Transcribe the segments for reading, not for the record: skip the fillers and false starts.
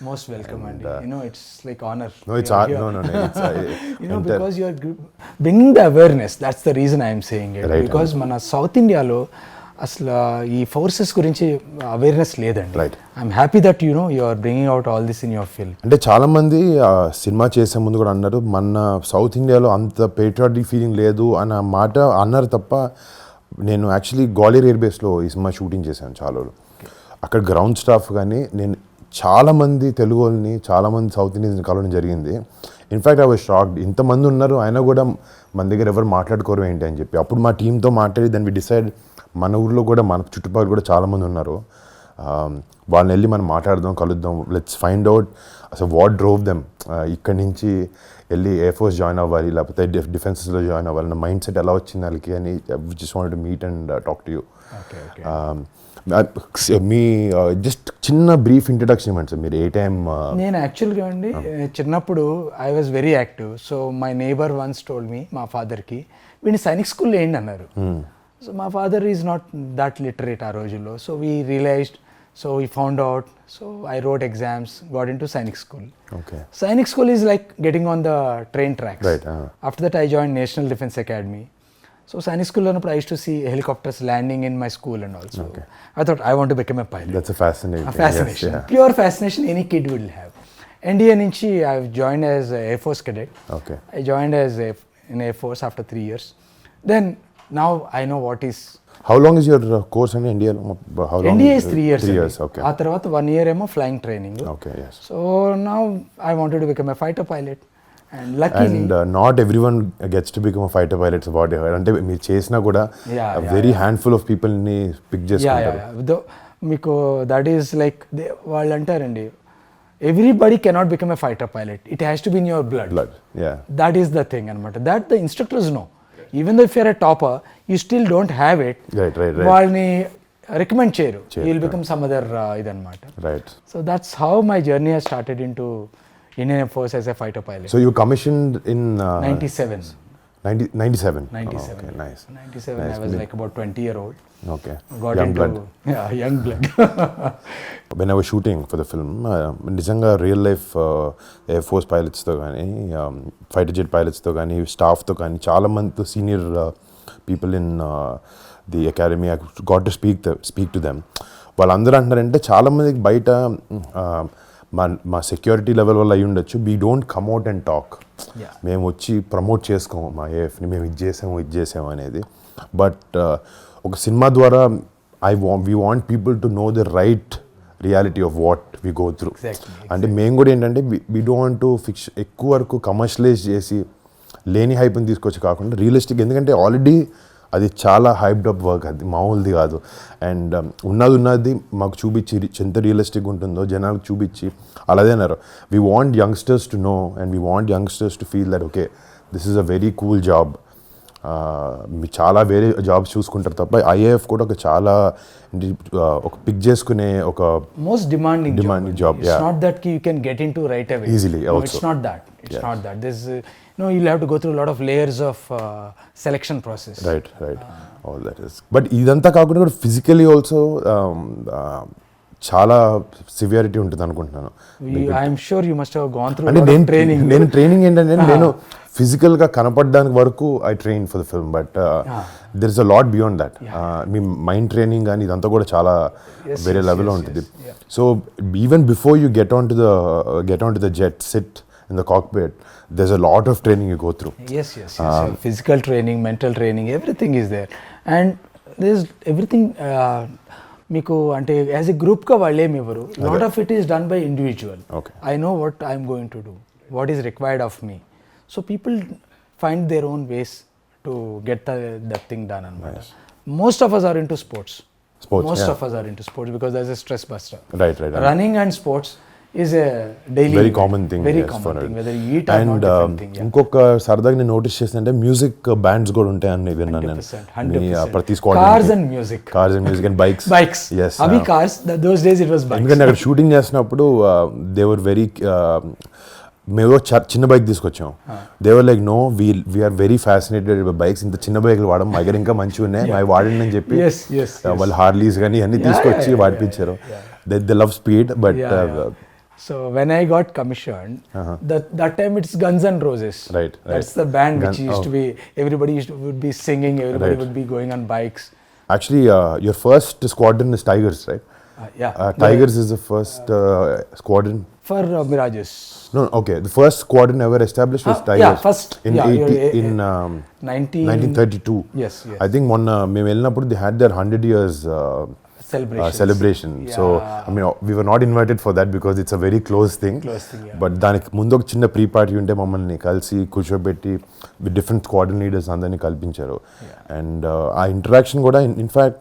Most welcome, and it's like honor. No, it's no. It's because you are bringing the awareness. That's the reason I am saying it. Right, because మన south ఇండియాలో అసలు ఈ forces గురించి awareness లేదండి. Right. I'm happy that you are bringing out all this in your film. అంటే చాలా మంది cinema చేసే ముందు కూడా అన్నారు మన సౌత్ ఇండియాలో అంత పేట్రియాటిక్ ఫీలింగ్ లేదు అన్న మాట అన్నారు తప్ప, నేను యాక్చువల్లీ గ్వాలియర్ ఎయిర్ బేస్లో ఈ సినిమా షూటింగ్ చేశాను చాలా రోజులు. అక్కడ గ్రౌండ్ స్టాఫ్ కానీ నేను చాలామంది తెలుగు వాళ్ళని చాలామంది సౌత్ ఇండియన్స్ కలవడం జరిగింది. ఇన్ఫ్యాక్ట్ ఐ వాజ్ షాక్డ్, ఇంతమంది ఉన్నారు అయినా కూడా మన దగ్గర ఎవరు మాట్లాడుకోరు ఏంటి అని చెప్పి. అప్పుడు మా టీంతో మాట్లాడి దాన్ని డిసైడ్ మన ఊర్లో కూడా మన చుట్టుపక్కల కూడా చాలామంది ఉన్నారు, వాళ్ళని వెళ్ళి మనం మాట్లాడదాం, కలుద్దాం, లెట్స్ ఫైండ్ అవుట్ అసలు వాట్ డ్రోవ్ దెమ్ ఇక్కడి నుంచి వెళ్ళి ఎయిర్ ఫోర్స్ జాయిన్ అవ్వాలి లేకపోతే డిఫెన్సెస్లో జాయిన్ అవ్వాలి అన్న మైండ్ సెట్ ఎలా వచ్చింది వాళ్ళకి అని just wanted to meet and talk to you. మీ జస్ట్ చిన్న బ్రీఫ్ ఇంట్రడక్షన్ ఇవ్వండి సార్. మీరు ఏ టైం? నేను యాక్చువల్గా అండి చిన్నప్పుడు I was very active. So my neighbour once told me, మా ఫాదర్కి వీడిని సైనిక్ స్కూల్లో ఏంటి అన్నారు. సో మా father is not that literate ఆ రోజుల్లో. So we realised, so we found out, so I wrote exams, got in to Sainik school. Sainik school is like getting on the train tracks. Right. After that, I joined National Defence Academy. So Sainik school, I used to see helicopters landing in my school and also. Okay. I thought I want to become a pilot. That's a fascinating. Fascination, yes, yeah. Pure fascination any kid will have. NDA Ninchi, I've joined as a Air Force cadet. Okay. I joined in Air Force after 3 years. Then now I know what is. How long is your course in India? How long? NDA is 3 years. 3 years, okay. ఆ తర్వాత 1 year ఏమో flying training. Okay, yes. So now I wanted to become a fighter pilot. And luckily. And not everyone gets to become a fighter pilot. It's about it. అంటే మీరు చేసినా కూడా very handful of people ని pick చేసుకుంటారు. మీకు that is like వాళ్ళు అంటారండి, everybody cannot become a fighter pilot, it has to be in your blood. That is the thing అనమాట. That the instructors know. Even though if you're a topper you still don't have it, వాళ్ళని recommend చేయరు, you will become some other ఇదన్నమాట. Right. So that's how my journey has started into Indian Air Force as a fighter pilot. So you commissioned in 97. 97. 97. Okay, nice. 97. Nice. I was like about 20-year-old. Okay. Got young into blood. Yeah, young blood. When I was shooting for the film, నిజంగా real life air force పైలట్స్తో కానీ fighter jet పైలట్స్తో కానీ స్టాఫ్తో కానీ చాలా మంది senior people in the academy I got to speak to them. వాళ్ళందరూ అంటున్నారంటే చాలామందికి బయట మా సెక్యూరిటీ లెవెల్ వల్ల అయ్యి ఉండొచ్చు, we don't come out and talk. మేము వచ్చి ప్రమోట్ చేసుకోము మా ఏఎఫ్ని, మేము ఇది చేసాము అనేది. బట్ ఒక సినిమా ద్వారా we want people to know the right reality of what we go through. అంటే మేము కూడా ఏంటంటే వీ డోంట్ వాంట్ టు ఎక్కువ వరకు కమర్షియలైజ్ చేసి లేని హైప్ని తీసుకొచ్చి కాకుండా రియలిస్టిక్, ఎందుకంటే ఆల్రెడీ అది చాలా హైప్డ్ అప్ వర్క్, అది మామూలుది కాదు. అండ్ ఉన్నది మాకు చూపించి ఎంత రియలిస్టిక్ ఉంటుందో జనాలకు చూపించి అలాగే అన్నారు. We want youngsters to know and we want youngsters to feel that okay this is a very cool job. మీరు చాలా వేరే జాబ్స్ చూసుకుంటారు తప్ప ఐఏఎఫ్ కూడా ఒక చాలా ఒక పిక్ చేసుకునే ఒక most demanding job. It's not that you can get into right away. Easily. No, Also. it's not that. It's not that. There's you'll have to go through a lot of layers of selection process. Right. All that is. But ఇదంతా కాకుండా కూడా physically also చాలా severity ఉంటుంది అనుకుంటున్నాను. I'm sure you must have gone through training. నేను training ఏంటంటే నేను ఫిజికల్గా కనపడడానికి వరకు I train for the film, but there is a lot beyond that. Me mind training కానీ ఇదంతా కూడా చాలా వేరే లెవెల్లో ఉంటుంది. So even before you get on to the jet, SIT in the cockpit, there's a lot of training you go through. Yes. Physical training, mental training, everything is there. And there's everything మీకు అంటే as a గ్రూప్గా వాళ్ళు ఏమి ఇవ్వరు. Lot of it is done by individual. I know what I'm going to do, what is required of me. So people find their own ways to get that thing done అనమాట. Most of us are into sports. Most of us are into sports because there's a stress buster. Right. Running and sports is a daily very common thing. Very common thing, whether you eat or not, different thing. ఇంకొక సరదాగా నేను notice చేసిందంటే music bands కూడా ఉంటాయని విన్నాను నేను. 100%. ప్రతి squad Cars and music and bikes. Yes. Abhi cars, those days it was bikes. ఎందుకంటే అక్కడ షూటింగ్ చేసినప్పుడు they were very మేము చిన్న బైక్ తీసుకొచ్చాం. They were like no we're very fascinated by bikes, ఇంత చిన్న బైక్లు వాడడం మా దగ్గర ఇంకా మంచిగా ఉన్నాయి అవి వాడండి అని చెప్పి వాళ్ళు హార్లీస్ కానీ అన్నీ తీసుకొచ్చి వాడిపించారు. They love speed but So when I got commissioned, that time it's Guns N' Roses. Right. That's the band which used to be, everybody would be singing, everybody would be going on bikes. Actually, your first squadron is Tigers, right? Tigers is the first squadron. For Mirages. No, okay. The first squadron ever established was Tigers. Yeah, first. In 1932. Yes. I think మేము వెళ్ళినప్పుడు they had their 100 years celebration. So, I mean, we were not invited for that because it's a very close thing. But దానికి ముందు ఒక చిన్న pre party ఉంటే మమ్మల్ని కలిసి కూర్చోబెట్టి విత్ డిఫరెంట్ స్క్వాడ్రన్ లీడర్స్ అందరినీ కల్పించారు. అండ్ ఆ ఇంటరాక్షన్ కూడా ఇన్ఫ్యాక్ట్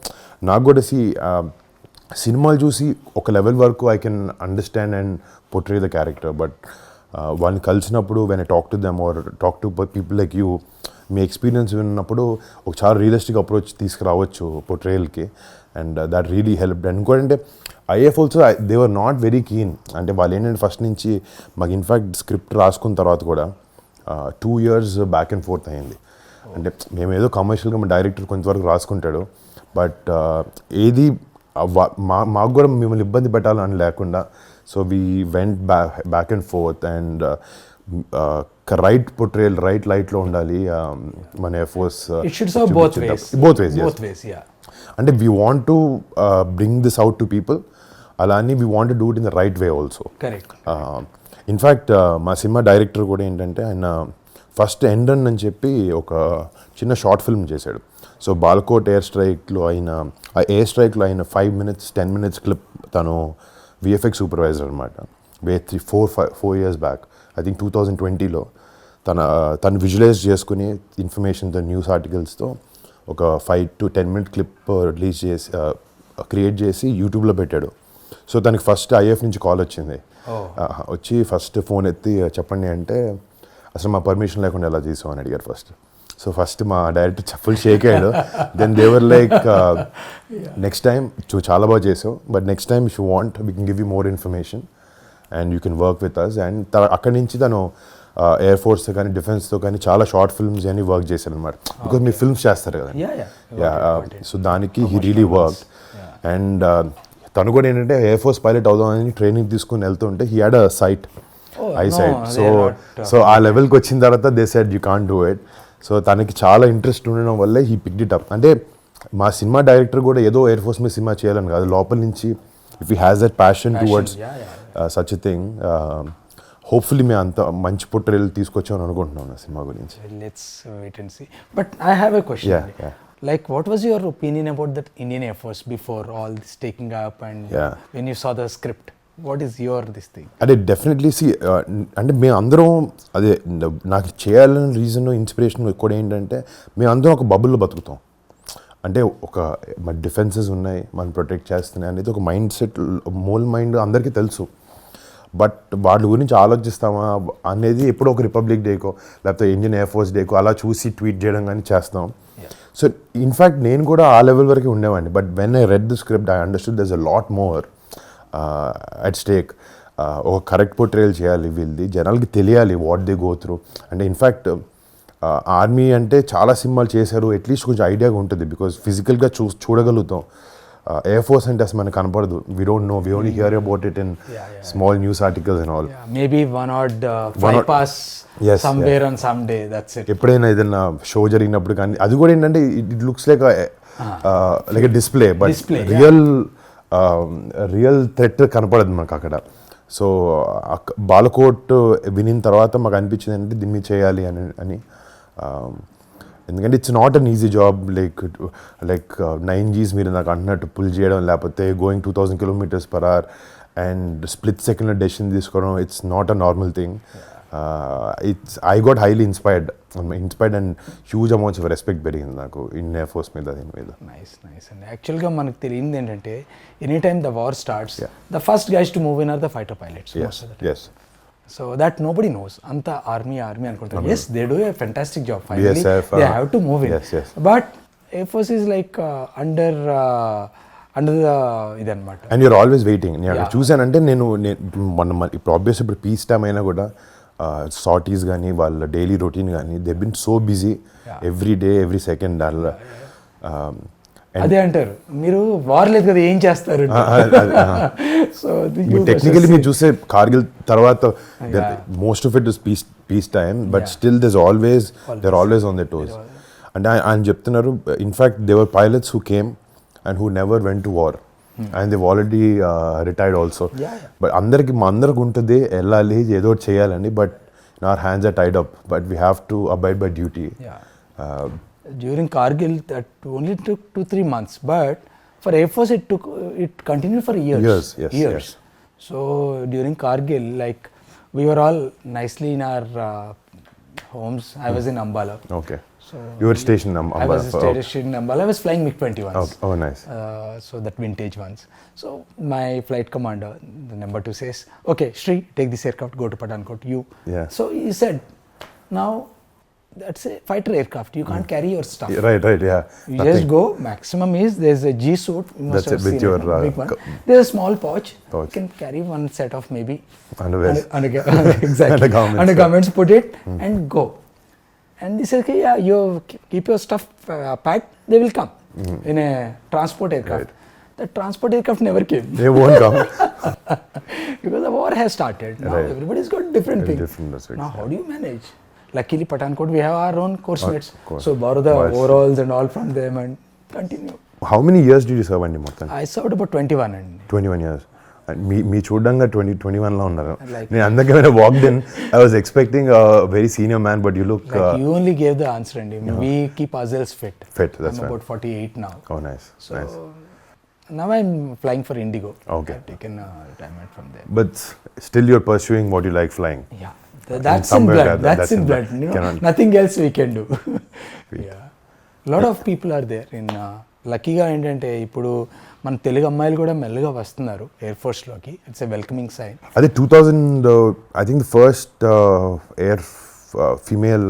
నాకు కూడా సినిమాలు చూసి ఒక లెవెల్ వరకు I can understand and portray the character. But వాళ్ళని కలిసినప్పుడు when I talk to them or talk to people like you, మీ ఎక్స్పీరియన్స్ విన్నప్పుడు ఒక చాలా రియలిస్టిక్ అప్రోచ్ తీసుకురావచ్చు పోర్ట్రేయల్కి. And that really help. And ఇంకోటంటే if also they were not very keen. అంటే వాళ్ళు ఏంటంటే ఫస్ట్ నుంచి మాకు ఇన్ఫ్యాక్ట్ స్క్రిప్ట్ రాసుకున్న తర్వాత కూడా 2 years బ్యాక్ అండ్ ఫోర్త్ అయింది. అంటే మేము ఏదో కమర్షియల్గా మా డైరెక్టర్ కొంతవరకు రాసుకుంటాడు, బట్ ఏది మాకు కూడా మిమ్మల్ని ఇబ్బంది పెట్టాలని లేకుండా. So we went back and fourth and right portrayal right లైట్లో ఉండాలి మన ఎఫోర్స్. బోత్ వేస్ అంటే we want to bring this out to people, అలా అని we want to do it in the right way also. In fact మా cinema director కూడా ఏంటంటే ఆయన ఫస్ట్ ఎండన్ అని చెప్పి ఒక చిన్న షార్ట్ ఫిల్మ్ చేశాడు. సో బాల్కోట్ ఎయిర్ స్ట్రైక్లో అయిన ఆ ఎయిర్ స్ట్రైక్లో అయిన 5 minutes 10 minutes క్లిప్ తను విఎఫ్ఎక్స్ సూపర్వైజర్ అనమాట. 4 years బ్యాక్, ఐ థింక్ 2020లో తను విజువలైజ్ చేసుకుని ఇన్ఫర్మేషన్తో న్యూస్ ఆర్టికల్స్తో ఒక 5 to 10 minute క్లిప్ రిలీజ్ చేసి క్రియేట్ చేసి యూట్యూబ్లో పెట్టాడు. సో తనకి ఫస్ట్ ఐఎఫ్ నుంచి కాల్ వచ్చింది. వచ్చి ఫస్ట్ ఫోన్ ఎత్తి చెప్పండి అంటే అసలు మా పర్మిషన్ లేకుండా ఎలా చేసాం అని అడిగారు ఫస్ట్. సో ఫస్ట్ మా డైరెక్టర్ ఫుల్ షేక్ అయ్యాడు. Then they were like next time చాలా బాగా చేసావు, but next time if you want we can give you more information and you can work with us. And అక్కడి నుంచి తను ఎయిర్ ఫోర్స్తో కానీ డిఫెన్స్తో కానీ చాలా షార్ట్ ఫిల్మ్స్ అని వర్క్ చేశారు అనమాట. బికాజ్ మీరు ఫిల్మ్స్ చేస్తారు కదా. సో దానికి హీ రియలీ వర్క్. అండ్ తను కూడా ఏంటంటే ఎయిర్ ఫోర్స్ పైలట్ అవుదామని ట్రైనింగ్ తీసుకుని వెళ్తుంటే he had a sight, eyesight. So ఆ లెవెల్కి వచ్చిన తర్వాత they said you can't do it. So తనకి చాలా ఇంట్రెస్ట్ ఉండడం వల్లే హీ పిక్డ్ ఇట్ అప్. అంటే మా సినిమా డైరెక్టర్ కూడా ఏదో ఎయిర్ ఫోర్స్ మీద సినిమా చేయాలని కాదు, లోపల నుంచి if he has that passion towards such a thing, hopefully మేము అంత మంచి పోర్ట్రేయల్ తీసుకొచ్చామని అనుకుంటున్నాను ఆ సినిమా గురించి. Let's wait and see. But I have a question. Like, what was your opinion about that Indian Air Force before all this taking up and when you saw the script? What is your this thing? అదే definitely C అంటే మేము అందరం అదే నాకు చేయాలని reason inspiration కూడా ఏంటంటే మేము అందరం ఒక బబుల్లో బతుకుతాం. అంటే ఒక మన డిఫెన్సెస్ ఉన్నాయి, మనం ప్రొటెక్ట్ చేస్తున్నాయి అనేది ఒక మైండ్ సెట్, మోల్ మైండ్ అందరికీ తెలుసు. బట్ వాళ్ళ గురించి ఆలోచిస్తామా అనేది ఎప్పుడో ఒక రిపబ్లిక్ డేకో లేకపోతే ఇండియన్ ఎయిర్ ఫోర్స్ డేకో అలా చూసి ట్వీట్ చేయడం కానీ చేస్తాం. సో ఇన్ఫ్యాక్ట్ నేను కూడా ఆ లెవెల్ వరకు ఉండేవాడిని. But when I read the script I understood there's a lot more at stake. ఒక కరెక్ట్ పోర్ట్రేయల్ చేయాలి వీళ్ళది, జనాలకి తెలియాలి వాట్ దే గో త్రూ. అంటే ఇన్ఫ్యాక్ట్ ఆర్మీ అంటే చాలా సినిమాలు చేశారు, అట్లీస్ట్ కొంచెం ఐడియాగా ఉంటుంది బికాజ్ ఫిజికల్గా చూడగలుగుతాం. ఎయిర్ ఫోర్స్ అంటే అసలు మనకు కనపడదు. We don't know, we only hear about it in small news articles and all. Maybe one or flypast somewhere on some day, that's it. ఎప్పుడైనా ఏదైనా షో జరిగినప్పుడు కానీ అది కూడా ఏంటంటే it looks like like display, but real threat కనపడదు మనకు అక్కడ. సో బాలకోట్ వినిన తర్వాత మాకు అనిపించింది అంటే దీన్ని చేయాలి అని. ఎందుకంటే it's not an easy job. Like 9Gs మీరు నాకు అంటున్నట్టు పుల్ చేయడం, లేకపోతే గోయింగ్ 2000 km/h అండ్ స్ప్లిట్ సెకండ్లో డెసిషన్ తీసుకోవడం, it's not a normal thing. I got highly inspired and huge amounts of respect పెరిగింది నాకు ఇండియన్ ఎయిర్ ఫోర్స్ మీద, దీని మీద. నైస్ అండ్ యాక్చువల్గా మనకు తెలియంది ఏంటంటే any time the war starts the first guys to move in are the fighter pilots. So that nobody knows. అంత ఆర్మీ అనుకుంటారు. yes they do a fantastic job, finally they have to move in. But Air Force is like under ఇదన్నమాట. And you're always waiting. నేను అక్కడ చూసానంటే నేను ఇప్పుడు obvious ఇప్పుడు piece time అయినా కూడా సార్టీస్ కానీ వాళ్ళ డైలీ రొటీన్ కానీ they been so busy every day every second. అదే అంటారు మీరు వార్ లేదు కదా ఏం చేస్తారు సో టెక్నికలీ మీరు చూస్తే కార్గిల్ తర్వాత most of it is peace time but still they're always on the toes అంటే ఆయన చెప్తున్నారు in fact they were pilots who came and who never went to war and they've already retired also but అందరికి ఉంటుంది వెళ్ళాలి ఏదో ఒకటి చేయాలని but our hands are tied up but we have to abide by duty. During Kargil that only took 2-3 months but for Air Force it continued for years. Yes. So during Kargil like we were all nicely in our homes. I was in Ambala. Okay. So you were stationed in Ambala. I was stationed in Ambala. I was flying MiG-21s. Okay. Oh nice. So that vintage ones. So my flight commander, the number 2 says, okay, Shri, take this aircraft, go to Pathankot, you. Yeah. So he said, now that's a fighter aircraft, you can't carry your stuff. Right, yeah. You just go, maximum is, there's a G suit, you must have seen it, big one. There's a small pouch, you can carry one set of maybe underwear. Exactly. Undergarments, put it and go. And they said, okay, yeah, you keep your stuff packed, they will come in a transport aircraft. Right. The transport aircraft never came. They won't come. Because the war has started. Now everybody's got different things. Now how do you manage? Luckily Pathankot we have our own course mates. So borrow the overalls and all from them and continue. How many years did you serve andi mottham? I served about 21 and 21 years. మీ చూడంగా 21 లో ఉన్నారు నేను అందుకే when I walked in I was expecting a very senior man but you look you only gave the answer and we keep ourselves fit. That's I'm about 48 now. Oh nice. So now I'm flying for Indigo. Okay. I've taken retirement from there. But still you're pursuing what you like flying. Yeah. That's in blood. That's in blood. You know, nothing else we can do. Yeah. Lot of people are there in లక్కీగా ఏంటంటే ఇప్పుడు మన తెలుగు అమ్మాయిలు కూడా మెల్లగా వస్తున్నారు air ఫోర్స్లోకి. It's a welcoming sign. అదే 2000 I think the first air female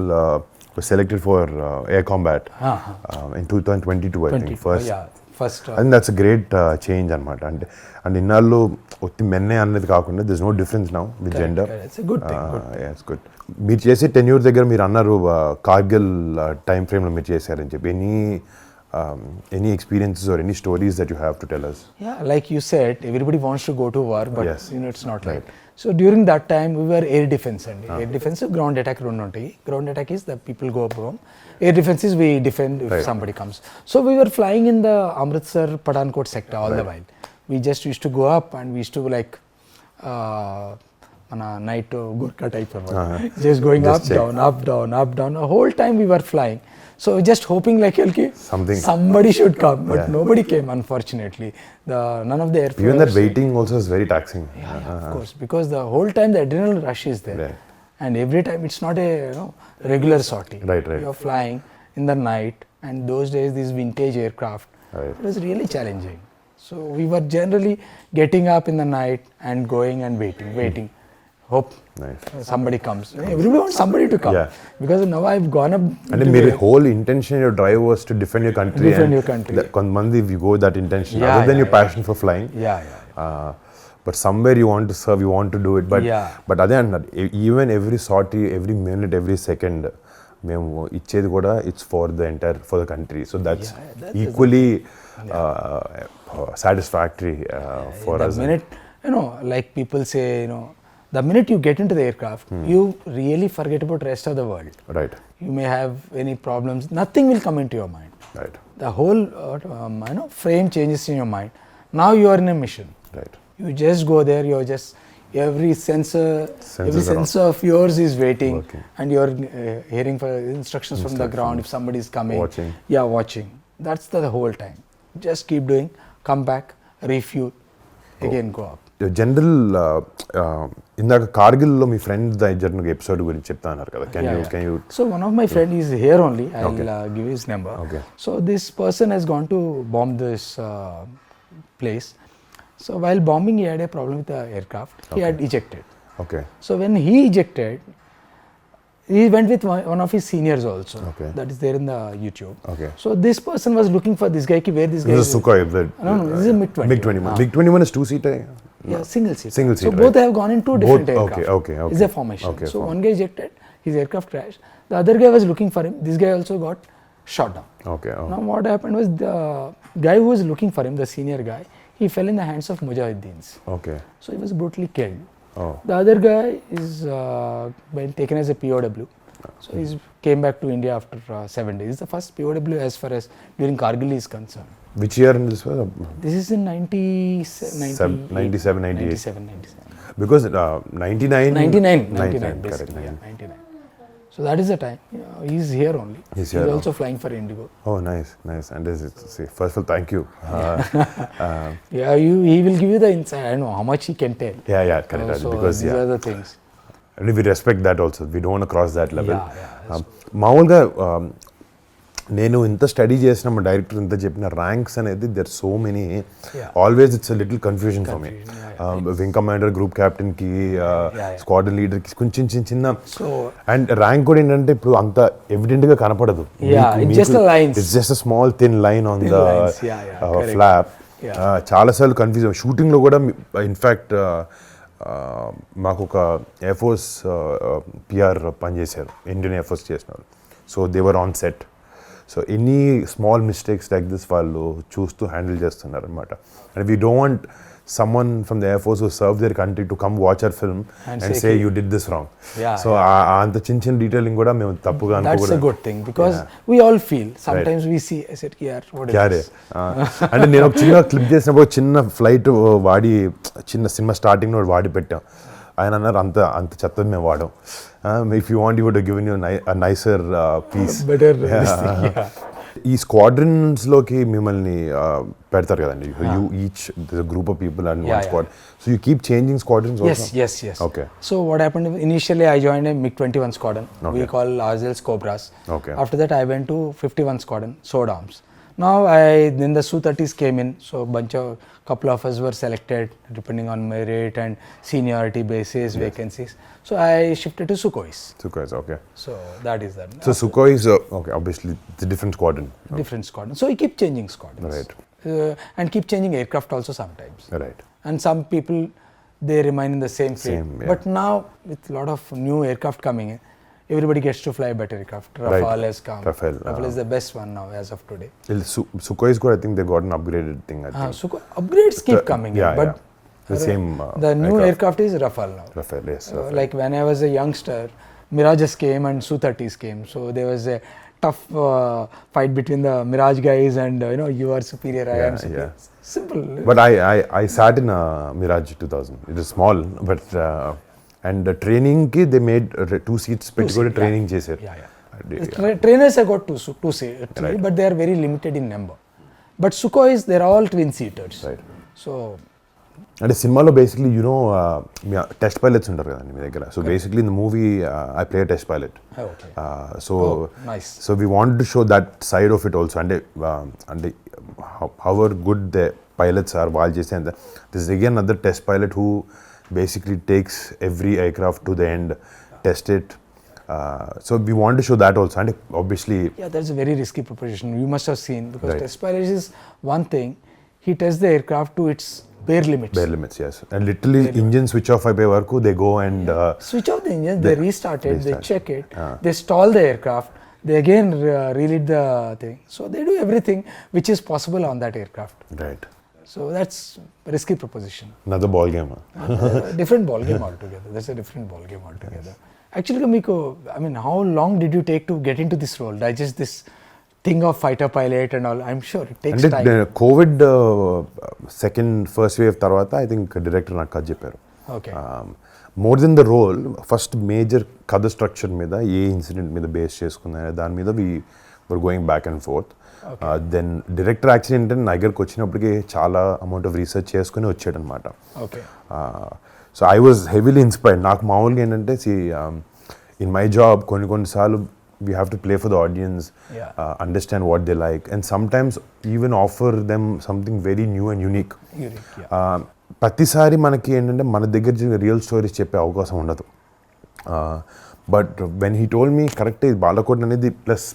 was selected for air combat in 2022 I think first I think that's a great change అనమాట. అంటే ఇన్నాళ్ళు ఒత్తి మెన్నే అన్నది కాకుండా there's no difference now with gender. It's a good thing. Yeah, it's good. మీరు చేసే tenure దగ్గర మీరు అన్నారు కార్గిల్ టైం ఫ్రేమ్లో మీరు చేశారని చెప్పి any experiences or any stories that you have to tell us? Yeah, like you said, everybody wants to go to war, but you know it's not right. So during that time we were air defense and air defense, ground attack రెండు ఉంటాయి. Ground attack is the people go home. Air defense is we defend if somebody comes. So we were flying in the Amritsar Pathankot sector all the while. We just used to go up and we used to like on a night Gurkha type of just going just up down. The whole time we were flying. So just hoping like somebody should come, but nobody came unfortunately. None of the air force. Even that waiting also is very taxing. Yeah, of course, because the whole time the adrenaline rush is there, and every time it's not a regular sortie. Right. You're flying in the night, and those days these vintage aircraft, it was really challenging. So we were generally getting up in the night and going and waiting. Hope somebody comes. Everybody wants somebody to come because now I've gone up. And your whole intention, your drive was to defend your country. Konmandi, if you go with that intention, other than your passion for flying. But somewhere you want to serve, you want to do it. But again, even every sortie, every minute, every second, మేము ఇచ్చేది కూడా it's for the country. So that's equally satisfactory for us. The minute, like people say, the minute you get into the aircraft, you really forget about the rest of the world. Right. You may have any problems. Nothing will come into your mind. Right. The whole frame changes in your mind. Now you are in a mission. Right. You just go there. You're just every sensor of yours is waiting, and you're hearing for instructions from the ground. If somebody is coming, watching. That's the whole time. Just keep doing. Come back, refuel, again go up. General ఇందాక కార్గిల్లో మీ friend జరిగిన episode గురించి చెప్తా అన్నారు కదా. Can you So one of my friend is here only. I'll give his number. So this person has gone to bomb this place. So while bombing he had a problem with the aircraft. He had ejected. So when he ejected, he went with one of his seniors also. That is there in the YouTube. So this person was looking for this guy. Where this guy is? Sukhoi. No, this is a MiG-21. MiG-21 is two-seater. Yeah, single seat. So both have gone in two different aircraft. Okay. It's a formation. So one guy ejected, his aircraft crashed. The other guy was looking for him. This guy also got shot down. Okay. Oh. Now what happened was the guy who was looking for him, the senior guy, he fell in the hands of Mujahideens. Okay. So he was brutally killed. Oh. The other guy is been taken as a POW. So he came back to India after 7 days. He's the first POW as far as during Kargil is concerned. Which year in this was? This is in 97, 98. 97. Because 99. 99 basically. Correct. Yeah, 99. So that is the time. He's here only. He's here. also flying for Indigo. Oh, nice. And this is, see, first of all, thank you. Yeah, he will give you the insight. I don't know how much he can tell. Yeah, correct. So Because these are the things. and we respect that also. We don't want to cross that level. Yeah. మామూలుగా నేను ఇంత study చేసిన మా director ఇంత చెప్పిన ranks అనేది there so many always it's little confusion for me wing commander group captain కి squadron leader కి కొంచెం చిన్న అండ్ ర్యాంక్ కూడా ఏంటంటే ఇప్పుడు అంత ఎవిడెంట్ గా కనపడదు. It's just a small thin line on the flop. చాలాసార్లు కన్ఫ్యూజ్ షూటింగ్ లో కూడా ఇన్ఫ్యాక్ట్ మాకు ఒక ఎయిర్ ఫోర్స్ పిఆర్ పనిచేశారు, ఇండియన్ ఎయిర్ ఫోర్స్ చేసిన వాళ్ళు. So they were on set. So any small mistakes like this వాళ్ళు చూస్తూ హ్యాండిల్ చేస్తున్నారు అనమాట. And we don't want someone from the Air Force who served their country to come watch our film and say you did this wrong. So anta chin detailing kuda mem tappuga anukodu. That's a good thing because we all feel sometimes we see I said here what is this? అంటే నేను ఒక చిన్న clip చేసినప్పుడు చిన్న flight వాడి చిన్న cinema starting లో వాడి పెట్టాం. ఆయన అన్నారు అంత చెత్తది మేము వాడాం. If you want you would given you nicer piece. ఈ స్క్వాడ్రన్స్ లోకి మిమ్మల్ని పెడతారు కదండి. You each group of people and one squad. So you keep changing squadrons also? Yes. Okay. So what happened initially, I joined a MiG-21 squadron. We call ourselves Cobras. Okay. After that I went to 51 squadron, sword arms. Now then the Su-30s came in, so couple of us were selected depending on merit and seniority basis, vacancies. So I shifted to Sukhois. Okay. So that is that. So Sukhoi is okay. Obviously, it's a different squadron. Different squadron. So we keep changing squadrons. Right. And keep changing aircraft also sometimes. Right. And some people they remain in the same fleet. But now with a lot of new aircraft coming in, everybody gets to fly better aircraft. Rafale has come. Rafale is the best one now as of today. Sukhoi is good. I think they got an upgraded thing. I think. Sukhoi upgrades keep coming in, but the same. The new aircraft is Rafale now. Rafale, yes. Like when I was a youngster, Mirages came and Su-30s came. So there was a tough fight between the Mirage guys and you are superior, I am superior. Simple. But I sat in a Mirage 2000. It is small, but and training ki they made 2 seats పెట్టుకొని training చేశారు. Trainers have got two seats, but they are very limited in number. But Sukhois, they are all twin seaters. Right. So అంటే సినిమాలో basically test pilots ఉంటారు కదండి మీ దగ్గర. So basically in the movie I play test pilot. So we want to show that side of it also. అంటే however good the pilots are వాళ్ళు చేసే అంత. This again other test pilot who basically takes every aircraft to the end, test it. So we want to show that also, and obviously that's a very risky proposition. You must have seen, because test pilot is one thing, he tests the aircraft to its bare limits. Yes, and literally engine switch off అయిపోయే వరకు they go and switch off the engine, they restart it, they check it, they stall the aircraft, they again relit the thing. So they do everything which is possible on that aircraft. Right. So that's a risky proposition. Another ball game. Different ball game altogether. That's a different ball game altogether. Actually, Miko, I mean, how long did you take to get into this role? Digest this thing of fighter pilot and all. I'm sure it takes time. COVID first wave tarvata, I think director నాకు కథ చెప్పారు. Okay. More than the role, first major కథ structure మీద ఏ incident మీద base చేసుకున్నా దాని మీద we were going back and forth. Then director actually ఏంటంటే నా దగ్గరకు వచ్చినప్పటికీ చాలా అమౌంట్ ఆఫ్ రీసెర్చ్ చేసుకుని వచ్చాడు అనమాట. So I was heavily inspired. నాకు మామూలుగా ఏంటంటే ఇన్ మై జాబ్ కొన్నిసార్లు we have to play for the audience, understand what they like, and sometimes even offer them something very new and unique. ప్రతిసారి మనకి ఏంటంటే మన దగ్గర రియల్ స్టోరీస్ చెప్పే అవకాశం ఉండదు. But when he told me correct Balakot అనేది ప్లస్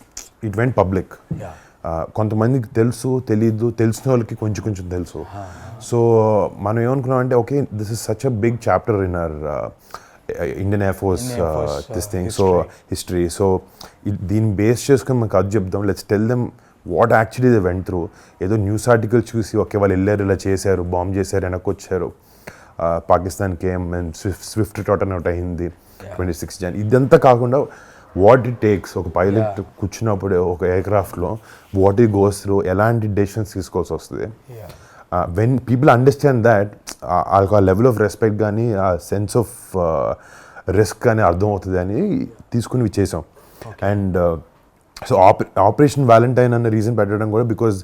ఇట్ వెంట్ పబ్లిక్. కొంతమందికి తెలుసు, తెలీదు, తెలిసిన వాళ్ళకి కొంచెం తెలుసు. సో మనం ఏమనుకున్నాం అంటే okay this is such a big chapter in our Indian air force this thing, so history. So దీన్ని బేస్ చేసుకుని మనకు అది చెప్దాం, let's tell them what actually they went through. ఏదో న్యూస్ ఆర్టికల్ చూసి ఓకే వాళ్ళు వెళ్ళారు, ఇలా చేశారు, బాంబ్ చేశారు, వెనక్కి వచ్చారు, పాకిస్తాన్కి ఏం స్విఫ్ట్ టోటన్ అవుట్ అయింది 26 Jan. ఇదంతా కాకుండా వాట్ ఇట్ టేక్స్, ఒక పైలట్ కూర్చున్నప్పుడు ఒక ఎయిర్క్రాఫ్ట్లో వాట్ ఇట్ గోస్ త్రూ, ఎలాంటి డెసిషన్స్ తీసుకోవాల్సి వస్తుంది. వెన్ పీపుల్ అండర్స్టాండ్ దాట్, వాళ్ళకి ఆ లెవెల్ ఆఫ్ రెస్పెక్ట్ కానీ ఆ సెన్స్ ఆఫ్ రిస్క్ కానీ అర్థమవుతుంది అని తీసుకుని చేసాం. అండ్ సో ఆపరేషన్ వ్యాలంటైన్ అన్న రీజన్ పెట్టడం కూడా బికాజ్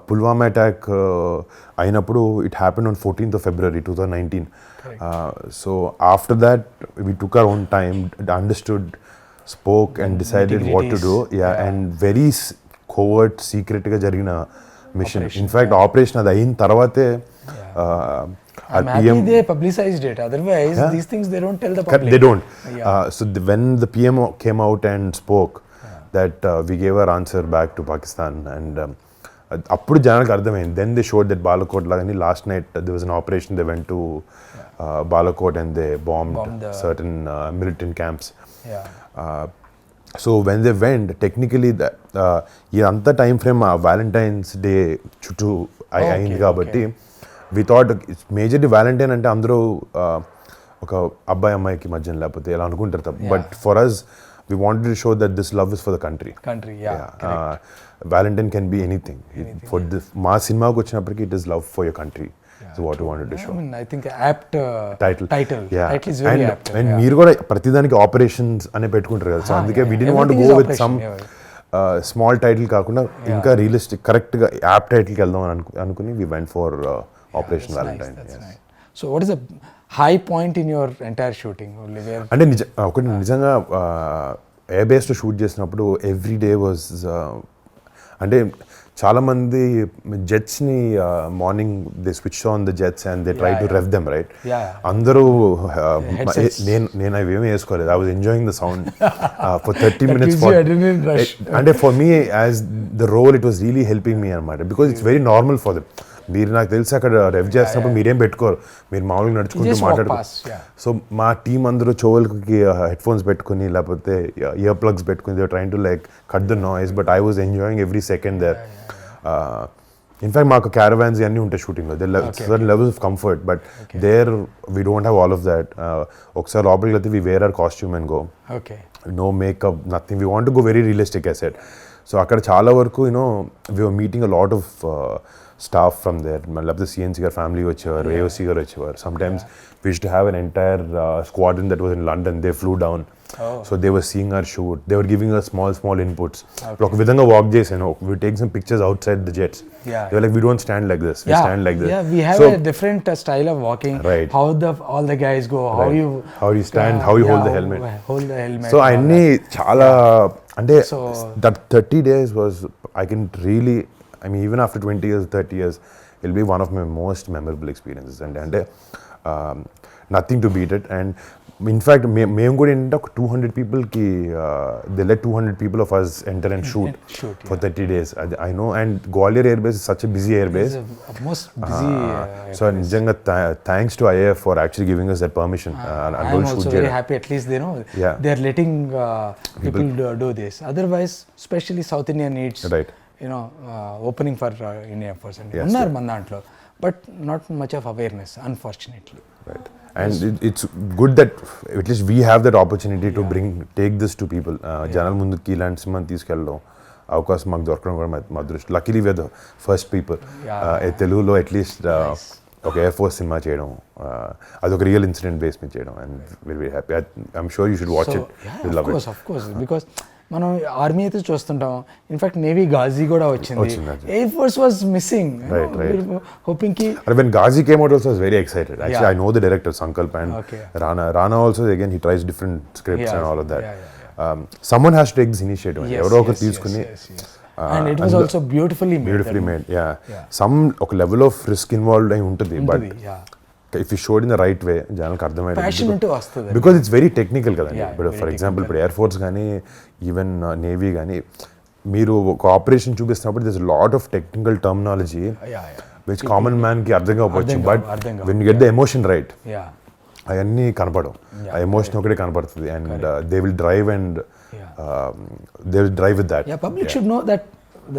పుల్వామా అటాక్ అయినప్పుడు it happen on 14th of February 2019. So after that we took our own time, understood, spoke and decided what to do. And very covert, secretగా జరిగిన machine. In fact operation అది అయిన తర్వాతే I'm happy they publicized it. Otherwise, these things they don't tell the public. They don't. So when the PM came out and spoke that we gave our answer back to Pakistan, and అప్పుడు జనానికి అర్థమైంది. Then they showed that Balakot lagani last night there was an operation, they went to Balakot and they bombed certain militant camps. So when they went, technically ఇదంతా time frame Valentine's day చుట్టూ అయింది కాబట్టి we thought majorly Valentine అంటే అందరూ ఒక అబ్బాయి అమ్మాయికి మధ్యన లేకపోతే ఎలా అనుకుంటారు తప్ప. But for us we wanted to show that this love is for the country. Valentine can be anything. For this మా సినిమాకి వచ్చినప్పటికీ it is love for your country. So what we wanted to show. I mean, I think apt title is very apt. And మీరు కూడా ప్రతిదానికి operations అనే పెట్టుకుంటారు కదా. So అందుకే we didn't want to go with some small title కాకుండా ఇంకా realistic కరెక్ట్గా యాప్ టైటిల్కి వెళ్దాం అని అనుకుని we went for Operation Valentine. So what is the high point in your entire shooting? అంటే ఒకటి నిజంగా ఎయిర్ బేస్లో షూట్ చేసినప్పుడు ఎవ్రీ డే వాజ్, అంటే చాలామంది జెట్స్ని morning they switch on the jets and they try to rev them, right? అందరూ నేను అవి ఏమీ వేసుకోలేదు. I was enjoying the sound for 30 minutes. అంటే for me as the role it was really helping me అనమాట, because it's very normal for them. మీరు నాకు తెలిసి అక్కడ రెవ్ చేస్తున్నప్పుడు మీరేం పెట్టుకోరు, మీరు మామూలుగా నడుచుకుంటూ మాట్లాడుకో. సో మా టీం అందరూ చెవులకి హెడ్ ఫోన్స్ పెట్టుకుని లేకపోతే ఇయర్ ప్లగ్స్ పెట్టుకుని they trying to like cut the noise, but I was enjoying every second there. In fact మాకు క్యారవాన్స్ అన్నీ ఉంటాయి షూటింగ్లో, certain levels of comfort, but there we don't have all of that. ఒకసారి లోపలికి వెళ్తే we wear our costume and go, no makeup, nothing. We want to go very realistic as set. So అక్కడ చాలా వరకు you know we were meeting a lot of staff from there. లేకపోతే CNC గారు family వచ్చేవారు, AOC గారు వచ్చేవారు. Sometimes we used to have an entire squadron that was in London. They flew down, so they were seeing our shoot, they were giving us small inputs. ఒక విధంగా walk చేసాను, we take some pictures outside the jets. They were like we don't stand like this, we stand like this. We have a different style of walking, right? How all the guys go, how you stand, how you hold the helmet. So అన్ని చాలా అంటే that 30 days was, I can really, I mean even after 20 years, 30 years, it'll be one of my most memorable experiences. And nothing to beat it. And in fact మేము కూడా ఏంటంటే ఒక 200 peopleకి they let 200 people of us enter and shoot for 30 days. I know, and Gwalior Air Base is such a busy air base. It's the most busy so నిజంగా thanks to IAF for actually giving us that permission. I'm also very happy, at least they know they are letting people do this. Otherwise, especially South India needs, right, opening for India Force and unnar man dantlo, but not much of awareness, unfortunately. Right. And it's good that at least we have that opportunity to take this to people. జనాల ముందుకి ఇలాంటి సినిమాని తీసుకెళ్ళడం అవకాశం మాకు దొరకడం కూడా మా దృష్టి. Luckily we are the first people తెలుగులో అట్లీస్ట్ ఒక ఎయిర్ ఫోర్స్ సినిమా చేయడం, అదొక రియల్ ఇన్సిడెంట్ బేస్ మీద చేయడం. And very happy. I'm sure you should watch it. Of course because మనం ఆర్మీ అయితే చూస్తుంటాం, ఇన్ఫాక్ట్ నేవీ గాజీ కూడా వచ్చింది, air force was missing. Hoping కి when Ghazi came out also I was very excited. Actually I know the director Sankalp and Rana also, again he tries different scripts and all of that. Someone has to take this initiative. ఎవరో ఒకరు తీసుకుని, and it was also beautifully made. Some ఒక level of risk involved అయి ఉంటుంది, but if you showed in the right way, జనాలకు అర్థమయ్యేది. Passion ఉంటే వస్తుంది, because it's very technical కదండి. ఇప్పుడు ఫర్ ఎగ్జాంపుల్ ఇప్పుడు ఎయిర్ ఫోర్స్ కానీ ఈవెన్ నేవీ కానీ మీరు ఒక operation చూపిస్తున్నప్పుడు there's a lot of technical terminology which common man కి అర్థం కావచ్చు, but when you get the emotion right, అవన్నీ కనపడవు. ఆ ఎమోషన్ ఒకటే కనపడుతుంది. And they will drive and they will drive with that. Public should know that the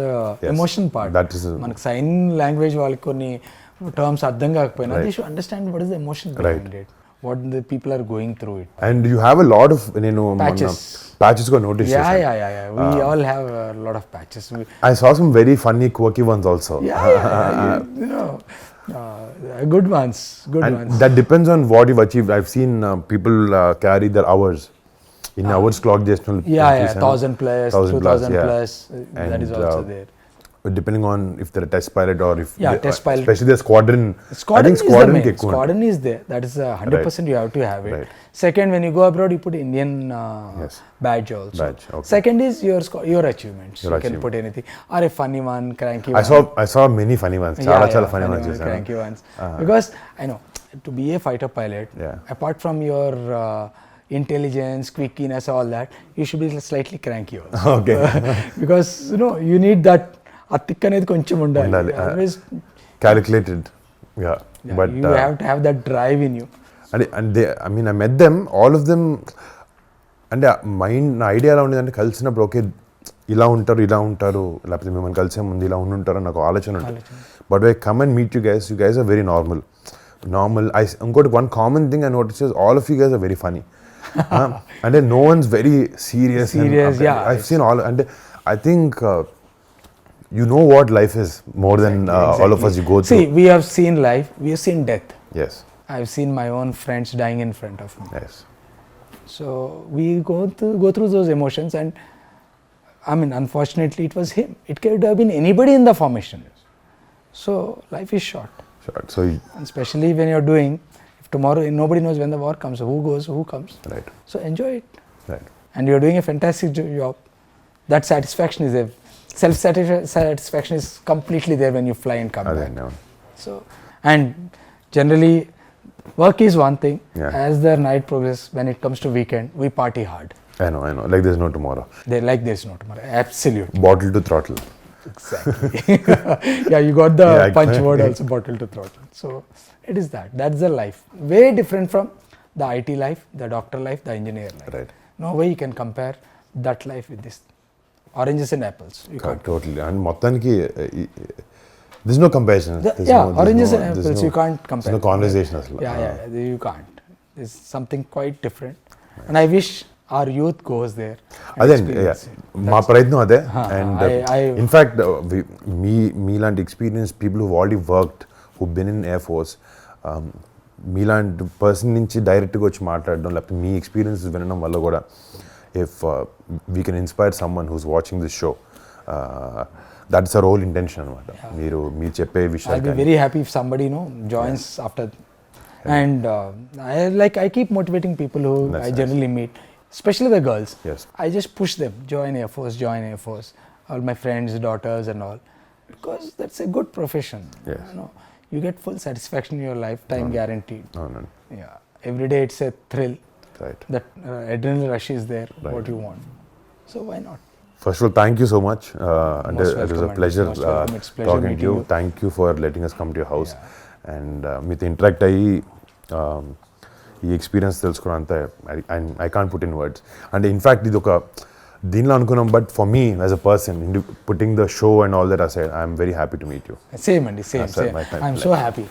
emotion part. That is మనకు sign language వాళ్ళకి కొన్ని టర్మ్స్ అర్థం కాకపోయినా they should understand what is the emotion behind it, what the people are going through it. And you have a lot of నేను patches కూడా notice Yeah, చేశాను. yeah. We all have a lot of patches. I saw some very funny quirky ones also. You know, good ones. And that depends on what you've achieved. I've seen people carry their hours in hours clock just 1,000 plus, 2,000 yeah. plus. That is And, also there. Depending on if they're a test pilot or if test pilot. especially the squadron. Squadron I think is the squadron main. ki ekku Squadron is there. That is 100% you have to have it. Right. Second, when you go abroad, you put Indian Yes. badge also. Badge, okay. Second is your achievements. Your you can put anything. Or a funny one, cranky I saw many funny ones. Chala funny ones. ones, cranky ones. Because I know to be a fighter pilot, Yeah. apart from your intelligence, quickiness, all that, you should be slightly cranky also. Okay. Because you need that. ఆ thick అనేది కొంచెం ఉండాలి. Always, Calculated. Yeah. But you have to have that drive in you. and they, I mean, I met them, all of them. అంటే mind నా idea ఎలా ఉండేదంటే కలిసినప్పుడు okay ఇలా ఉంటారు లేకపోతే మిమ్మల్ని కలిసే ముందు ఇలా ఉండుంటారు నాకు ఆలోచన ఉంటుంది. But I come and meet you guys are very normal. ఇంకోటి one common thing I notice is all of you guys are very funny. అంటే no ones very serious. I seen all. అంటే I think you know what life is more than all of us you go through. See, we have seen life, we have seen death. Yes. I have seen my own friends dying in front of me. Yes. So we go through those emotions, and I mean, unfortunately it was him. It could have been anybody in the formation. So life is short. So And especially when you're doing, if tomorrow nobody knows when the war comes, who goes, who comes. right. So enjoy it. Right. And you're doing a fantastic job. That satisfaction is there. Self-satisfaction is completely there when you fly and come back. No. So, and generally, work is one thing. Yeah. As the night progresses, when it comes to weekend, we party hard. I know. Like there's no tomorrow. There's no tomorrow. Absolutely. Bottle to throttle. Exactly. Yeah, you got the punch word also, bottle to throttle. So, it is that. That's the life. Way different from the IT life, the doctor life, the engineer life. Right. No way you can compare that life with this. Oranges and apples. You can't. Totally. And మొత్తానికి there's no comparison. Oranges and apples, you can't compare. There's no conversation అసలు. Yeah, you can't. There's something quite different. And I wish our youth goes there. అదే మా ప్రయత్నం అదే. And in fact మీలాంటి experience people who already worked who been in air force, మీలాంటి person నుంచి డైరెక్ట్గా వచ్చి మాట్లాడడం లేకపోతే మీ ఎక్స్పీరియన్స్ వినడం వల్ల కూడా if we can inspire someone who's watching this show, that's our whole intention అనమాట. మీరు చెప్పే విషయాలు I'll be very happy if somebody joins after. And I keep motivating people who I generally meet, especially the girls. Yes. I just push them, join Air Force, all my friends, daughters and all, because that's a good profession. Yes. You get full satisfaction in your lifetime, guaranteed. అవునండి. Yeah, every day it's a thrill. Right. That adrenaline rush is there. Right. What you want. So why not? First of all, thank you so much. And Most it was a welcome, pleasure most welcome. It's pleasure talking to meeting you. you. Thank you for letting us come to your house. And మీతో interact అయ్యి ఈ experience తెలుసుకున్నంత I can't put in words. అంటే in fact ఇది ఒక దీనిలో అనుకున్నాం, but for me as a person putting the show and all that aside, I'm very happy to meet you. Same, Andy. Same. My friend. I'm so happy.